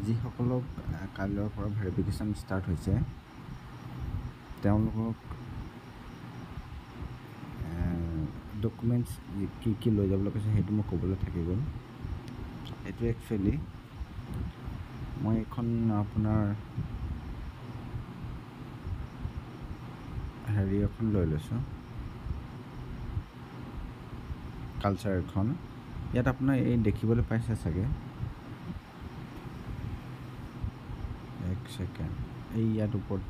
যিসকলক কাইলৈৰ পৰা ভেৰিফিকেশ্যন ষ্টাৰ্ট হৈছে তেওঁলোকক ডকুমেণ্টছ কি কি লৈ যাবলৈ কৈছে সেইটো মই ক'বলৈ থাকি গ'ল। এইটো একচুৱেলি মই এইখন আপোনাৰ হেৰি এখন লৈ লৈছোঁ, কালচাৰখন। ইয়াত আপোনাৰ এই দেখিবলৈ পাইছে চাগে, এক ছেকেণ্ড, এই ইয়াত ওপৰত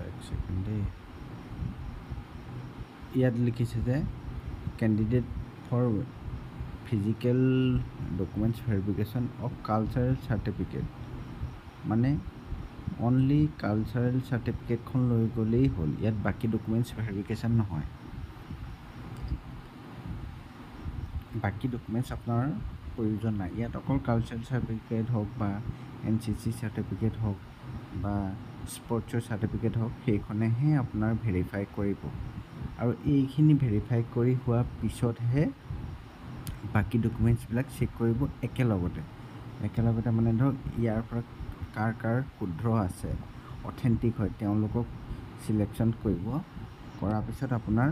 এক ছেকেণ্ড দেই, ইয়াত লিখিছে যে candidate for physical documents verification of cultural certificate, মানে অনলি কালচাৰেল চাৰ্টিফিকেটখন লৈ গ'লেই হ'ল, ইয়াত বাকী ডকুমেণ্টছ ভেৰিফিকেশ্যন নহয়। বাকী ডকুমেণ্টছ আপোনাৰ প্ৰয়োজন নাই, ইয়াত অকল কালচাৰেল চাৰ্টিফিকেট হওক বা NCC চাৰ্টিফিকেট হওক বা স্পৰ্টছৰ চাৰ্টিফিকেট হওক সেইখনেহে আপোনাৰ ভেৰিফাই কৰিব, আৰু এইখিনি ভেৰিফাই কৰি হোৱাৰ পিছতহে বাকী ডকুমেণ্টছবিলাক চেক কৰিব একেলগতে মানে ধৰক ইয়াৰ পৰা কাৰ শুদ্ধ আছে, অথেণ্টিক হয়, তেওঁলোকক চিলেকশ্যন কৰিব। কৰাৰ পিছত আপোনাৰ